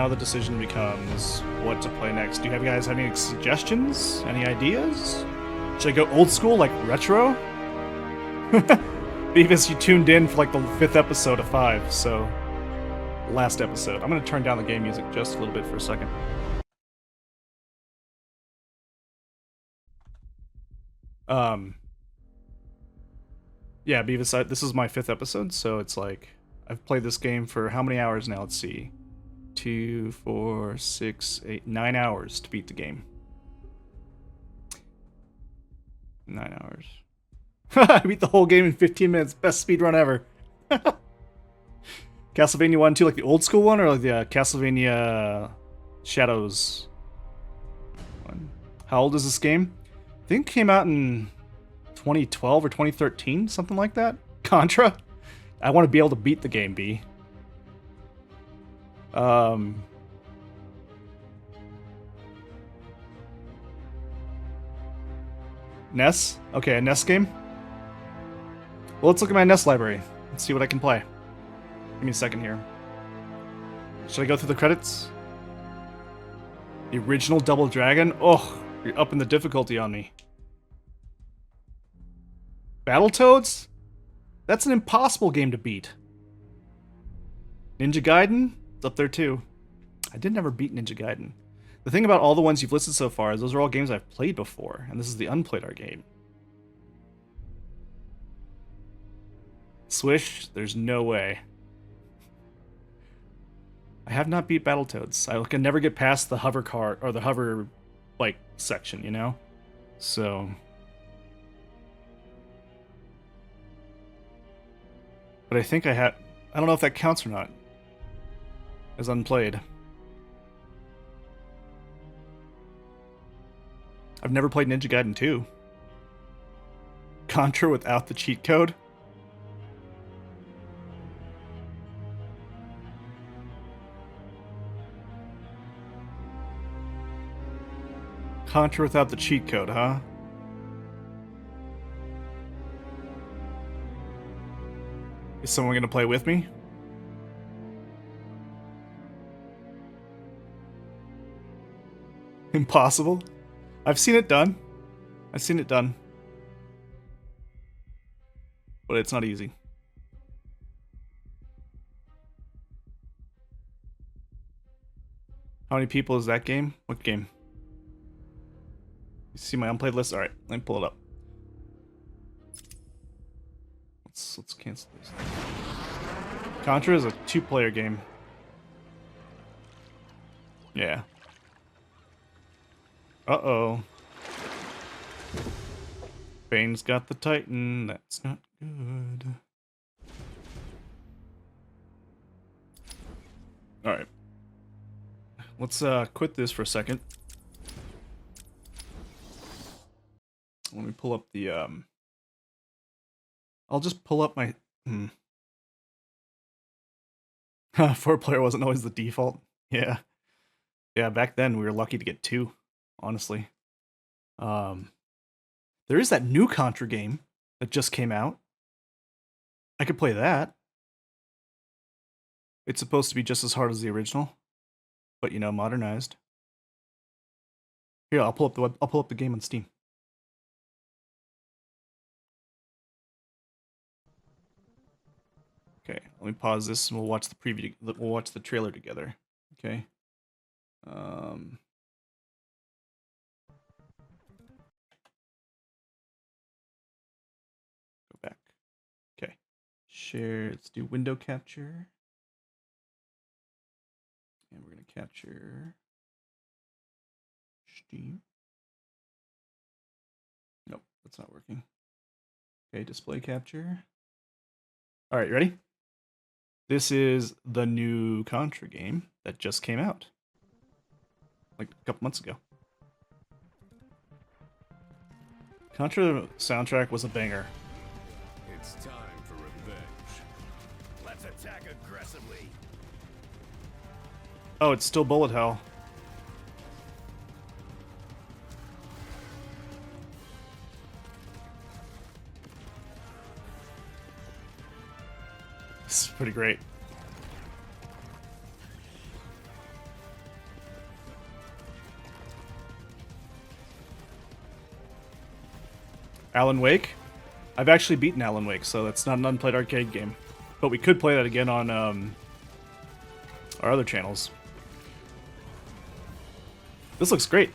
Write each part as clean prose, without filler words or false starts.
now the decision becomes what to play next. Do you guys have any suggestions? Any ideas? Should I go old school, like retro? Beavis, you tuned in for like the 5th episode of 5, so last episode. I'm gonna turn down the game music just a little bit for a second. Yeah, Beavis, this is my 5th episode, so it's like I've played this game for how many hours now? Let's see. 2, 4, 6, 8, 9 hours to beat the game. 9 hours. I beat the whole game in 15 minutes. Best speedrun ever. Castlevania 1 2, like the old school one, or like the Castlevania Shadows one? How old is this game? I think it came out in 2012 or 2013, something like that. Contra? I want to be able to beat the game, B. NES? Okay, a NES game? Well, let's look at my NES library. Let's see what I can play. Give me a second here. Should I go through the credits? The original Double Dragon? Oh, you're upping the difficulty on me. Battletoads? That's an impossible game to beat. Ninja Gaiden? It's up there too. I did never beat Ninja Gaiden. The thing about all the ones you've listed so far is those are all games I've played before, and this is the Unplayed Arcade. Swish? There's no way. I have not beat Battletoads. I can never get past the hover car or the hover like section, you know? So but I think I don't know if that counts or not as unplayed. I've never played Ninja Gaiden 2. Contra without the cheat code? Contra without the cheat code, huh? Is someone gonna play with me? Impossible? I've seen it done. I've seen it done. But it's not easy. How many people is that game? What game? You see my unplayed list? Alright, let me pull it up. Let's cancel this. Contra is a 2-player game. Yeah. Uh-oh. Bane's got the Titan. That's not good. Alright. Let's quit this for a second. Let me pull up the I'll just pull up my 4-player wasn't always the default. Yeah. Yeah, back then we were lucky to get 2, honestly. There is that new Contra game that just came out. I could play that. It's supposed to be just as hard as the original, but you know, modernized. Here, I'll pull up the game on Steam. Okay, let me pause this and we'll watch the preview. We'll watch the trailer together. Okay. Go back. Okay. Share. Let's do window capture. And we're going to capture Steam. Nope, that's not working. Okay, display capture. All right, ready? This is the new Contra game that just came out. Like a couple months ago. Contra soundtrack was a banger. It's time for revenge. Let's attack aggressively. Oh, it's still bullet hell. This is pretty great. Alan Wake. I've actually beaten Alan Wake, so that's not an Unplayed Arcade game. But we could play that again on our other channels. This looks great.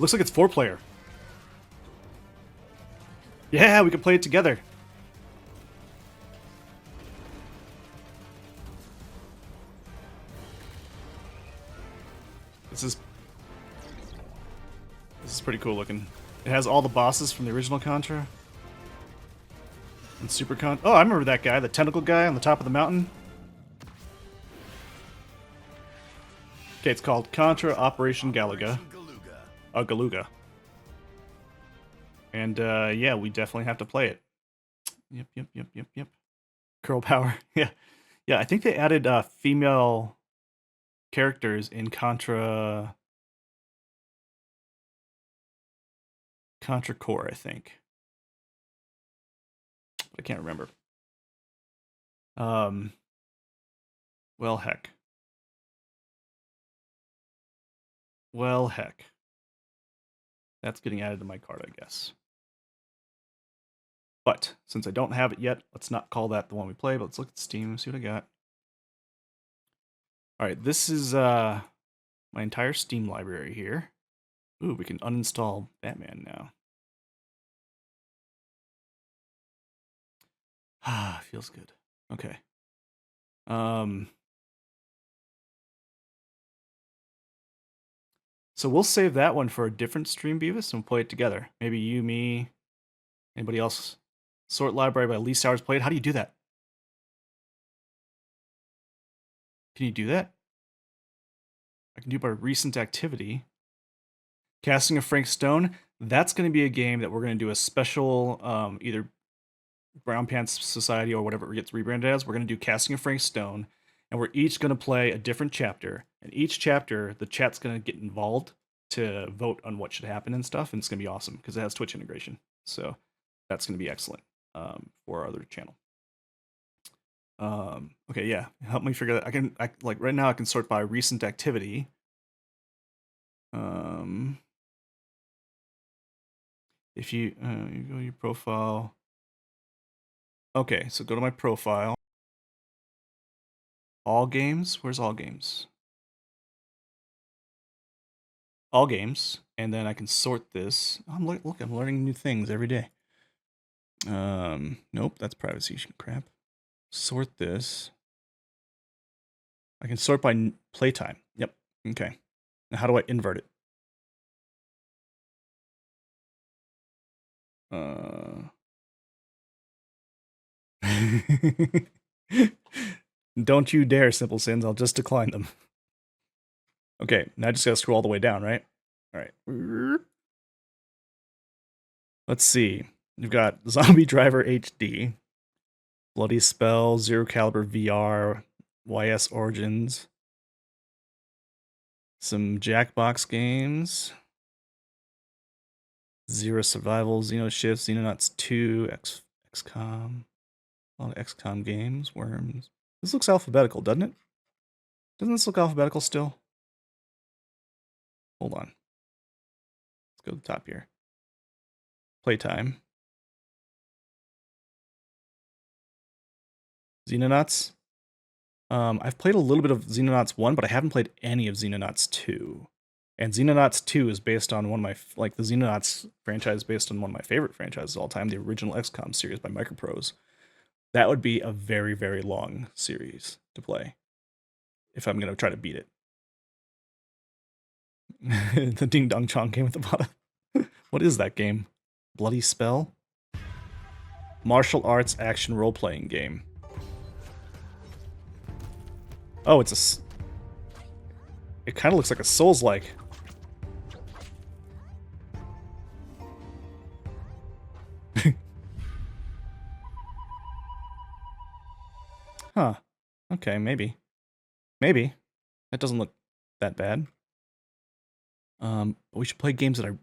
Looks like it's 4-player. Yeah, we could play it together. This is pretty cool looking. It has all the bosses from the original Contra. And Super Con. Oh, I remember that guy, the tentacle guy on the top of the mountain. Okay, it's called Contra Operation Galaga. Galuga. And yeah, we definitely have to play it. Yep. Girl power. Yeah. I think they added female characters in Contra Core, I think. I can't remember. Well, heck. That's getting added to my card, I guess. But since I don't have it yet, let's not call that the one we play, but let's look at Steam, see what I got. Alright, this is my entire Steam library here. Ooh, we can uninstall Batman now. Ah, feels good. Okay. So we'll save that one for a different stream, Beavis, and we'll play it together. Maybe you, me, anybody else. Sort library by least hours played. How do you do that? Can you do that? I can do it by recent activity. Casting of Frank Stone. That's going to be a game that we're going to do a special, either Brown Pants Society or whatever it gets rebranded as. We're going to do Casting of Frank Stone, and we're each going to play a different chapter. And each chapter, the chat's going to get involved to vote on what should happen and stuff, and it's going to be awesome because it has Twitch integration. So that's going to be excellent for our other channel. Okay, yeah, help me figure that. Like right now I can sort by recent activity. If you go to your profile. Okay, so go to my profile. All games. Where's all games? All games, and then I can sort this. Look, I'm learning new things every day. Nope, that's privacy crap. Sort this. I can sort by playtime. Yep. Okay. Now how do I invert it? Don't you dare, Simple Sins. I'll just decline them. Okay, now I just gotta scroll all the way down, right? All right. Let's see. You've got Zombie Driver HD, Bloody Spell, Zero Caliber VR, YS Origins, some Jackbox games, Zero Survival, Xenoshift, Xenonauts 2, XCOM, a lot of XCOM games, Worms. This looks alphabetical, doesn't it? Doesn't this look alphabetical still? Hold on. Let's go to the top here. Playtime. Xenonauts. I've played a little bit of Xenonauts 1, but I haven't played any of Xenonauts 2. And Xenonauts 2 is based on one of my, the Xenonauts franchise is based on one of my favorite franchises of all time, the original XCOM series by Microprose. That would be a very, very long series to play if I'm going to try to beat it. The Ding Dong Chong game at the bottom. What is that game? Bloody Spell? Martial arts action role-playing game. Oh, it's a... It kind of looks like a Souls-like. Huh. Okay, maybe. Maybe. That doesn't look that bad. We should play games that are...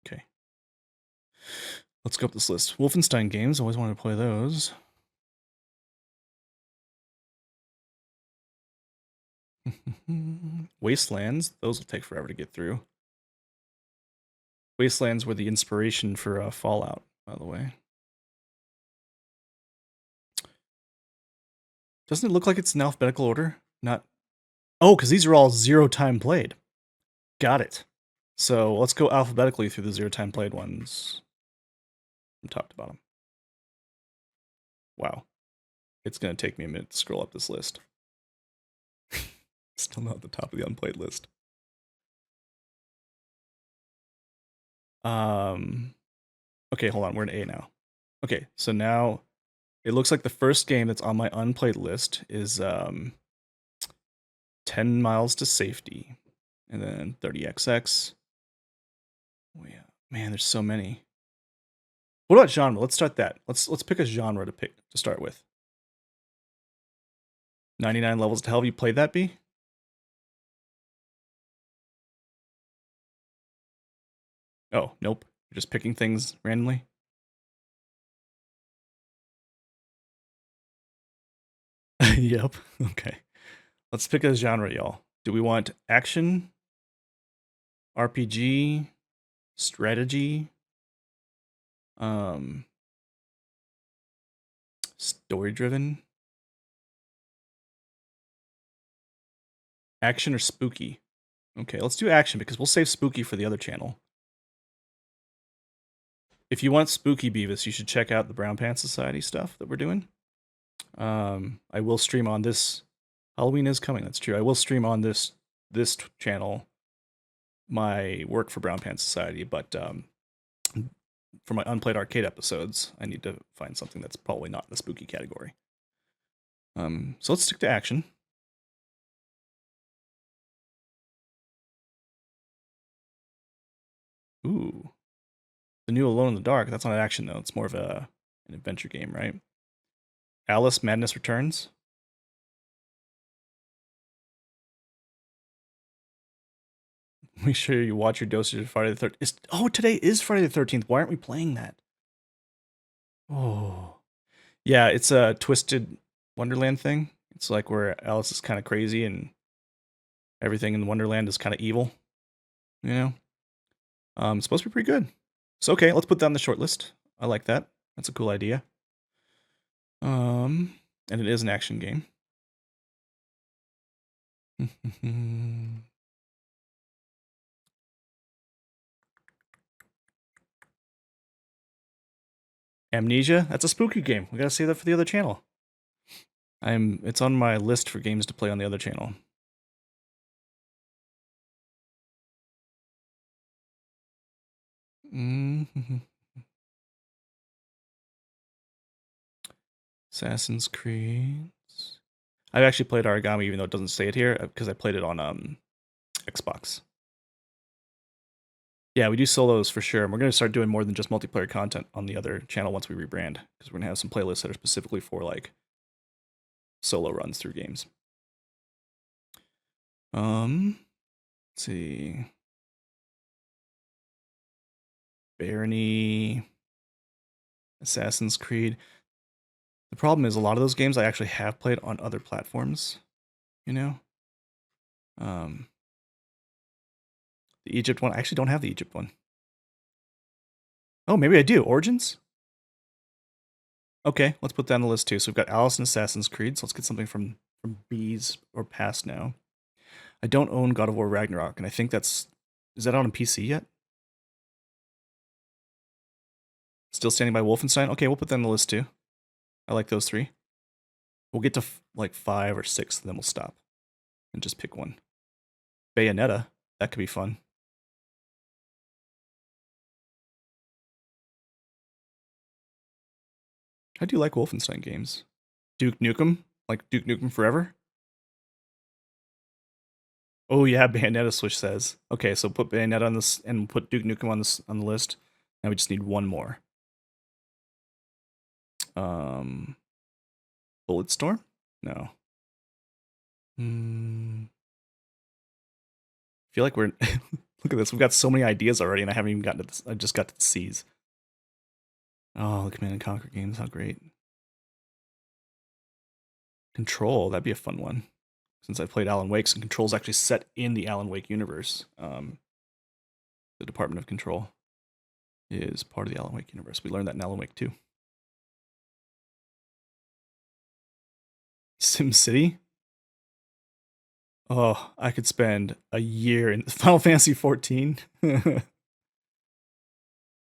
Okay. Let's go up this list. Wolfenstein games. Always wanted to play those. Wastelands. Those will take forever to get through. Wastelands were the inspiration for Fallout, by the way. Doesn't it look like it's in alphabetical order? Not. Oh, because these are all 0 time played. Got it. So let's go alphabetically through the 0 time played ones from top to bottom. Wow. It's going to take me a minute to scroll up this list. Still not at the top of the unplayed list. Okay, hold on. We're in A now. Okay, so now it looks like the first game that's on my unplayed list is 10 Miles to Safety, and then 30XX. Oh yeah, man, there's so many. What about genre? Let's start that. Let's pick a genre to start with. 99 Levels to Hell. Have you played that, B? Oh, nope. You're just picking things randomly? Yep. Okay. Let's pick a genre, y'all. Do we want action, RPG, strategy, story-driven, action, or spooky? Okay, let's do action because we'll save spooky for the other channel. If you want spooky, Beavis, you should check out the Brown Pants Society stuff that we're doing. I will stream on this. Halloween is coming. That's true. I will stream on this channel my work for Brown Pants Society, but for my Unplayed Arcade episodes, I need to find something that's probably not in the spooky category. So let's stick to action. Ooh. The new Alone in the Dark. That's not action, though. It's more of an adventure game, right? Alice Madness Returns. Make sure you watch your dosage of Friday the 13th. Oh, today is Friday the 13th. Why aren't we playing that? Oh. Yeah, it's a Twisted Wonderland thing. It's like where Alice is kind of crazy and everything in Wonderland is kind of evil. You know? It's supposed to be pretty good. So, okay, let's put that on the short list. I like that. That's a cool idea. And it is an action game. Amnesia? That's a spooky game. We gotta save that for the other channel. It's on my list for games to play on the other channel. Assassin's Creed. I've actually played Origami, even though it doesn't say it here, because I played it on Xbox. Yeah, we do solos for sure. And we're going to start doing more than just multiplayer content on the other channel once we rebrand, because we're going to have some playlists that are specifically for like solo runs through games. Let's see. Barony, Assassin's Creed. The problem is a lot of those games I actually have played on other platforms, you know? The Egypt one, I actually don't have the Egypt one. Oh, maybe I do. Origins? Okay, let's put that on the list too. So we've got Alice and Assassin's Creed, so let's get something from B's or past now. I don't own God of War Ragnarok, and I think is that out on PC yet? Still standing by Wolfenstein? Okay, we'll put that on the list too. I like those 3. We'll get to like 5 or 6, and then we'll stop and just pick one. Bayonetta, that could be fun. How do you like Wolfenstein games? Duke Nukem? Like Duke Nukem Forever? Oh yeah, Bayonetta Switch says. Okay, so put Bayonetta on this and put Duke Nukem on the list. Now we just need one more. Bulletstorm? No. I feel like we're look at this. We've got so many ideas already, and I haven't even gotten to this. I just got to the C's. Oh, the Command and Conquer games, how great. Control, that'd be a fun one. Since I played Alan Wake's, and Control's actually set in the Alan Wake universe. The Department of Control. is part of the Alan Wake universe. We learned that in Alan Wake 2. SimCity? Oh, I could spend a year in Final Fantasy 14. You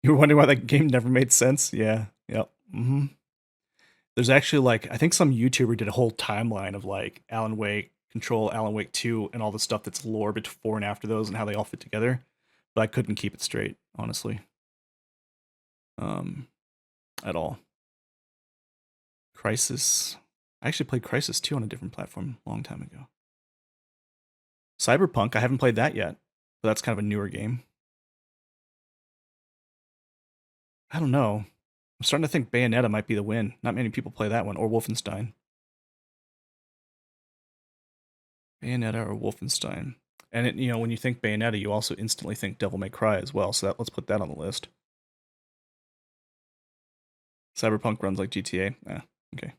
were wondering why that game never made sense? Yeah. Yep. There's actually, like, I think some YouTuber did a whole timeline of, like, Alan Wake, Control, Alan Wake 2, and all the stuff that's lore before and after those and how they all fit together. But I couldn't keep it straight, honestly. At all. Crisis. I actually played Crisis 2 on a different platform a long time ago. Cyberpunk, I haven't played that yet, but that's kind of a newer game. I don't know. I'm starting to think Bayonetta might be the win. Not many people play that one, or Wolfenstein. Bayonetta or Wolfenstein. And it, when you think Bayonetta, you also instantly think Devil May Cry as well, so let's put that on the list. Cyberpunk runs like GTA? Okay.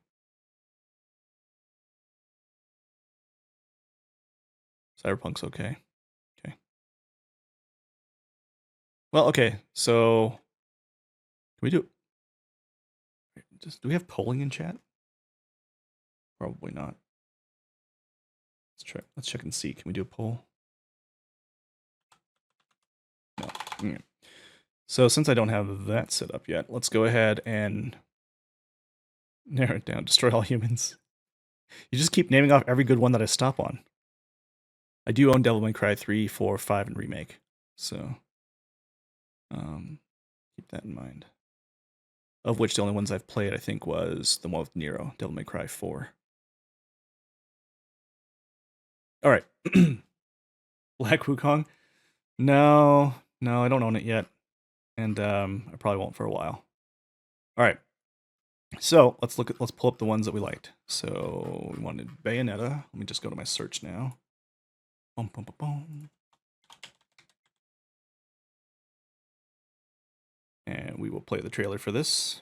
Cyberpunk's okay. Okay. Well, okay, so can we do we have polling in chat? Probably not. Let's check and see. Can we do a poll? No. Okay. So since I don't have that set up yet, let's go ahead and narrow it down. Destroy all humans. You just keep naming off every good one that I stop on. I do own Devil May Cry 3, 4, 5, and Remake. So keep that in mind. Of which the only ones I've played, I think, was the one with Nero, Devil May Cry 4. Alright. Black Wukong? No, I don't own it yet. And I probably won't for a while. Alright. So let's pull up the ones that we liked. So we wanted Bayonetta. Let me just go to my search now. Boom, boom, boom, boom. And we will play the trailer for this.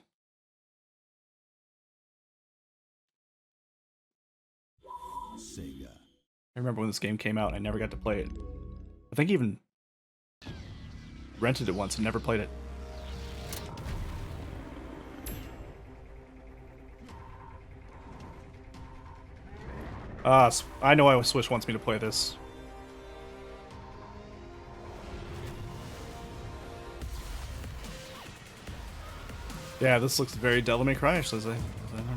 Sega. I remember when this game came out and I never got to play it. I think even rented it once and never played it. I know why Swish wants me to play this. Yeah, this looks very Devil May Cry, as I remember.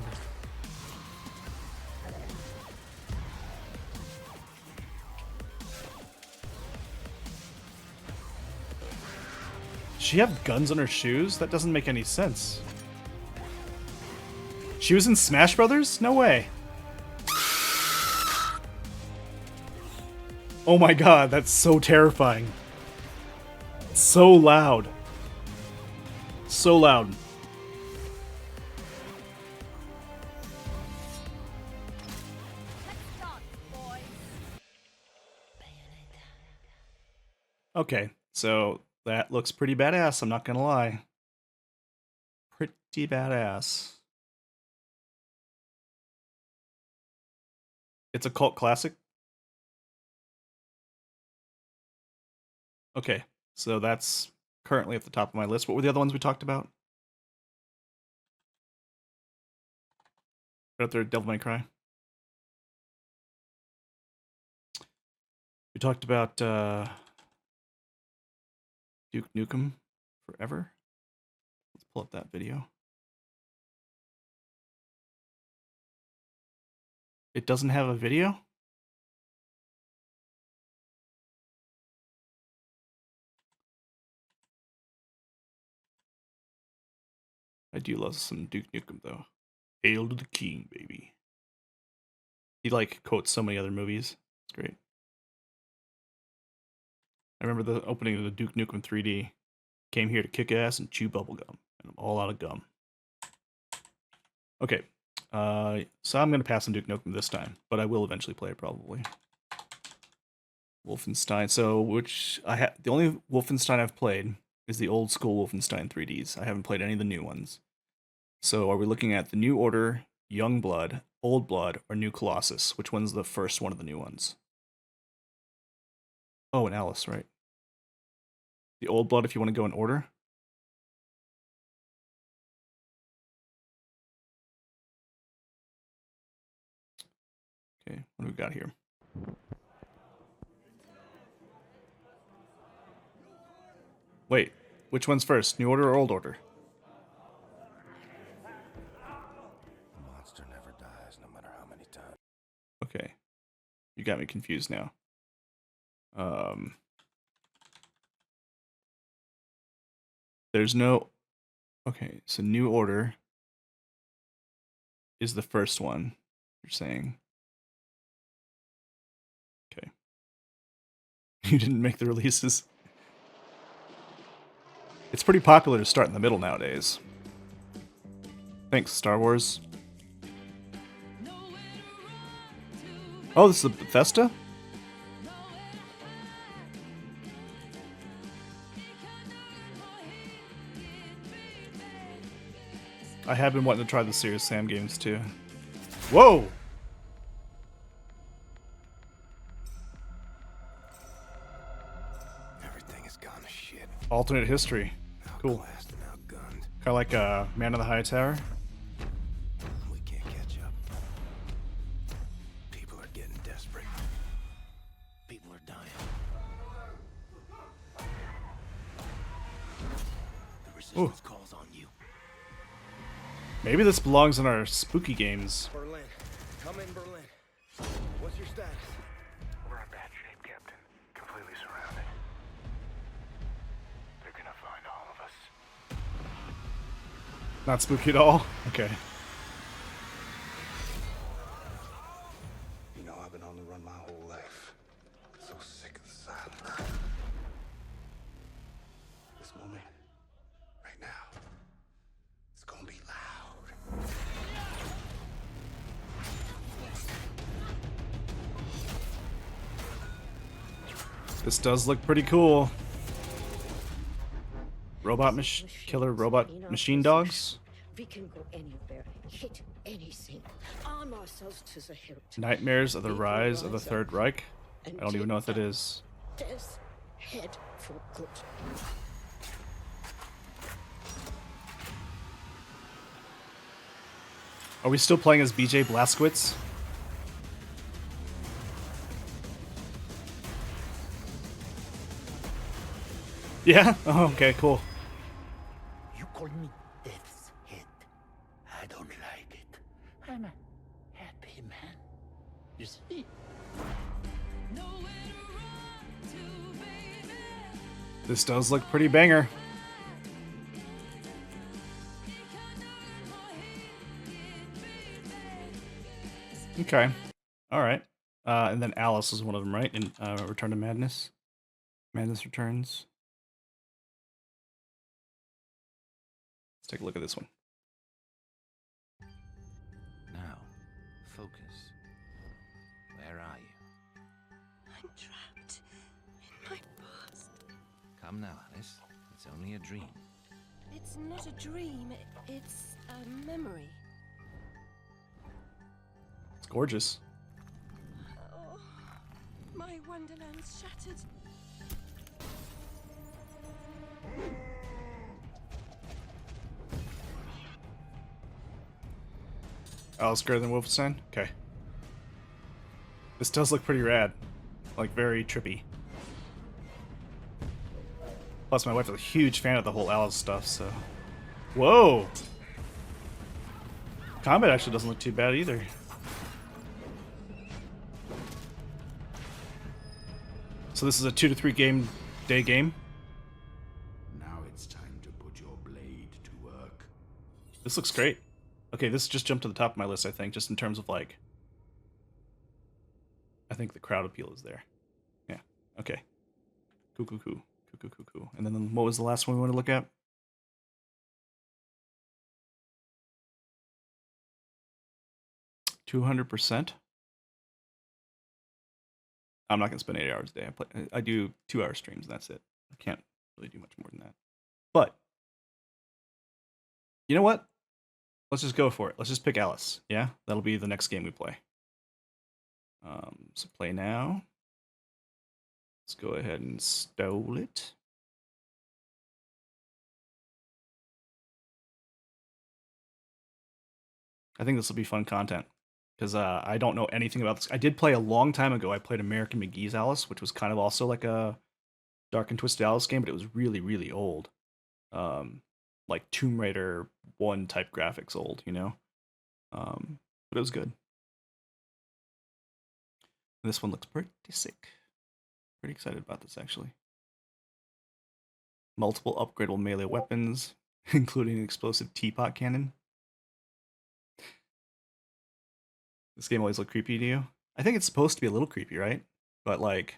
Does she have guns on her shoes? That doesn't make any sense. She was in Smash Brothers? No way. Oh my god, that's so terrifying. So loud. So loud. Okay, so that looks pretty badass, I'm not gonna lie. Pretty badass. It's a cult classic? Okay, so that's currently at the top of my list. What were the other ones we talked about? Right up there, Devil May Cry. We talked about Duke Nukem Forever. Let's pull up that video. It doesn't have a video? I do love some Duke Nukem, though. Hail to the king, baby. He, like, quotes so many other movies. It's great. I remember the opening of the Duke Nukem 3D. Came here to kick ass and chew bubblegum. And I'm all out of gum. Okay. So I'm going to pass on Duke Nukem this time. But I will eventually play it, probably. Wolfenstein. So, the only Wolfenstein I've played is the old school Wolfenstein 3Ds. I haven't played any of the new ones. So are we looking at the New Order, Young Blood, Old Blood, or New Colossus? Which one's the first one of the new ones? Oh, and Alice, right. The Old Blood if you want to go in order. Okay, what do we got here? Wait, which one's first? New Order or Old Order? A monster never dies, no matter how many times. Okay. You got me confused now. There's no... Okay, so New Order is the first one, you're saying. Okay. You didn't make the releases. It's pretty popular to start in the middle nowadays. Thanks, Star Wars. Oh, this is the Bethesda? I have been wanting to try the Serious Sam games too. Whoa! Everything has gone to shit. Alternate history. Cool. Outclassed and outgunned. Kind of like Man of the High Tower. We can't catch up. People are getting desperate. People are dying. The resistance calls on you. Maybe this belongs in our spooky games. Berlin. Come in, Berlin. What's your status? We're in bad shape, Captain. Completely surrounded. They're gonna find all of us. Not spooky at all? Okay. You know, I've been on the run my whole life. So sick of the silence. This moment, right now, it's gonna be loud. This does look pretty cool. Killer robot machine dogs? We can go anywhere, hit anything, arm ourselves to the hilt. Nightmares of the Rise of the Third Reich? I don't even know what that is. Death's head for good. Are we still playing as BJ Blazkowicz? Yeah? Oh, okay, cool. You call me Death's Head. I don't like it. I'm a happy man. You see? This does look pretty banger. Okay. Alright. And then Alice is one of them, right? In Return to Madness? Madness Returns. Let's take a look at this one. Now, focus. Where are you? I'm trapped in my past. Come now, Alice. It's only a dream. It's not a dream, it's a memory. It's gorgeous. Oh, my wonderland's shattered. Alice greater than Wolfenstein? Okay. This does look pretty rad. Like, very trippy. Plus, my wife is a huge fan of the whole Alice stuff, so... Whoa! Combat actually doesn't look too bad either. So this is a 2 to 3 day game? Now it's time to put your blade to work. This looks great. Okay, this just jumped to the top of my list, I think, just in terms of, like... I think the crowd appeal is there. Yeah, okay. Cool, cool, cool. Cool, cool, cool, cool. And then what was the last one we want to look at? $200%? I'm not going to spend 8 hours a day. I do 2-hour streams, and that's it. I can't really do much more than that. But, you know what? Let's just go for it. Let's just pick Alice. Yeah? That'll be the next game we play. So play now. Let's go ahead and stole it. I think this will be fun content. because I don't know anything about this. I did play a long time ago. I played American McGee's Alice, which was kind of also like a Dark and Twisted Alice game, but it was really, really old. Um, like Tomb Raider 1 type graphics old, you know? But it was good. This one looks pretty sick. Pretty excited about this, actually. Multiple upgradable melee weapons, including an explosive teapot cannon. This game always looked creepy to you? I think it's supposed to be a little creepy, right? But like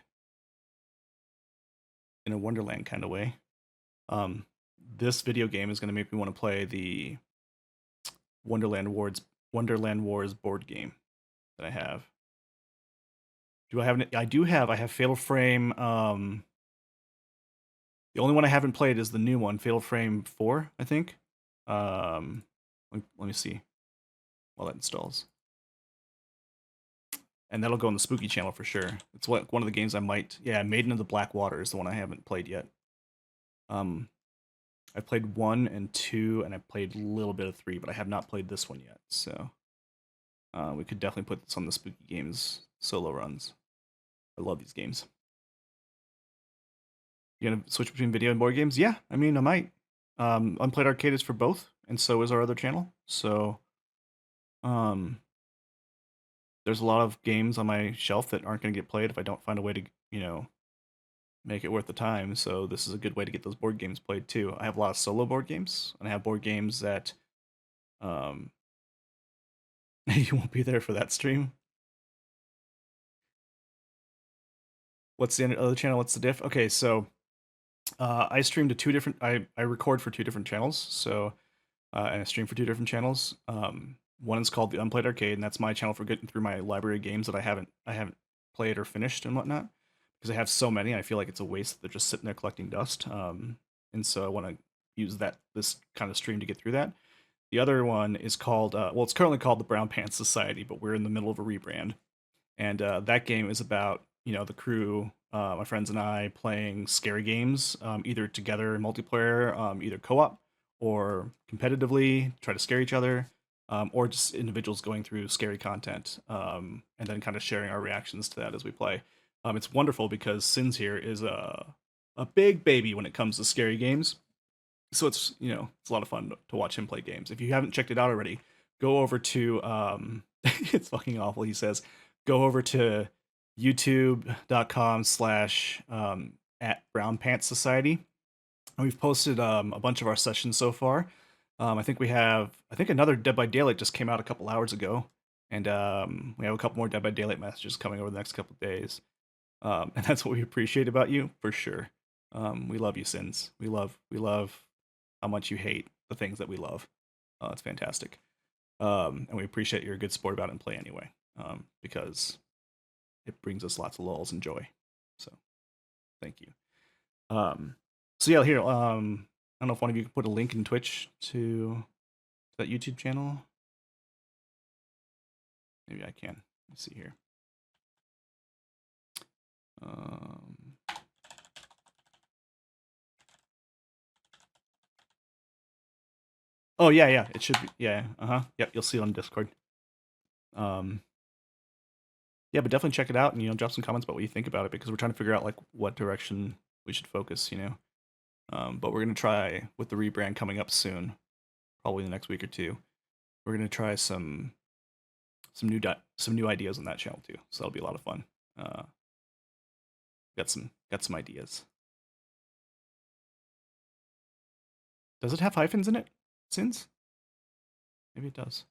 in a Wonderland kind of way. This video game is going to make me want to play the Wonderland Wars board game that I have. Do I have I do have. I have Fatal Frame. The only one I haven't played is the new one, Fatal Frame 4, I think. Let me see while that installs. And that'll go on the Spooky channel for sure. It's one of the games I might... Yeah, Maiden of the Black Water is the one I haven't played yet. I played 1 and 2, and I played a little bit of 3, but I have not played this one yet. So we could definitely put this on the Spooky Games solo runs. I love these games. You gonna switch between video and board games? Yeah, I mean, I might. Unplayed Arcade is for both, and so is our other channel. So, there's a lot of games on my shelf that aren't going to get played if I don't find a way to, you know, make it worth the time. So this is a good way to get those board games played too. I have a lot of solo board games, and I have board games that, you won't be there for that stream. What's the other channel? What's the diff? Okay, so I stream to two different. I record for two different channels. So and I stream for two different channels. One is called the Unplayed Arcade, and that's my channel for getting through my library of games that I haven't played or finished and whatnot. Because I have so many, I feel like it's a waste that they're just sitting there collecting dust. And so I want to use this kind of stream to get through that. The other one is called, well, it's currently called the Brown Pants Society, but we're in the middle of a rebrand. And that game is about, you know, the crew, my friends and I playing scary games, either together in multiplayer, either co-op or competitively, try to scare each other, or just individuals going through scary content, and then kind of sharing our reactions to that as we play. It's wonderful because Sins here is a big baby when it comes to scary games. So it's, you know, it's a lot of fun to watch him play games. If you haven't checked it out already, go over to, it's fucking awful, he says, go over to youtube.com/ at Brown Pants Society. And we've posted a bunch of our sessions so far. I think another Dead by Daylight just came out a couple hours ago. And we have a couple more Dead by Daylight messages coming over the next couple of days. And that's what we appreciate about you, for sure. We love you, Sins. We love how much you hate the things that we love. It's fantastic. And we appreciate you're a good sport about it and play anyway. Because it brings us lots of lulls and joy. So, thank you. So yeah, here, I don't know if one of you can put a link in Twitch to that YouTube channel. Maybe I can. Let's see here. Oh yeah, it should be. Yeah, yep, you'll see it on Discord. Yeah, but definitely check it out and, you know, drop some comments about what you think about it, because we're trying to figure out like what direction we should focus, you know. But we're gonna try with the rebrand coming up soon, probably the next week or two. We're gonna try some new ideas on that channel too, so that'll be a lot of fun. Got some ideas. Does it have hyphens in it? Sins? Maybe it does.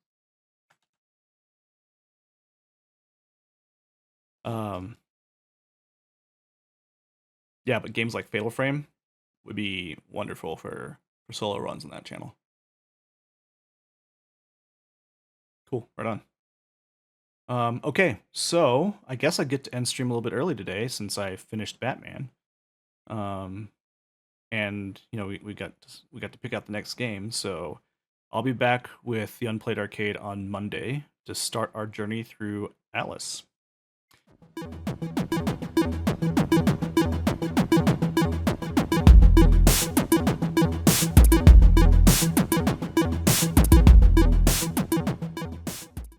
Yeah, but games like Fatal Frame would be wonderful for solo runs on that channel. Cool, right on. Okay, so I guess I get to end stream a little bit early today since I finished Batman. And you know, we got to pick out the next game, so I'll be back with the Unplayed Arcade on Monday to start our journey through Alice.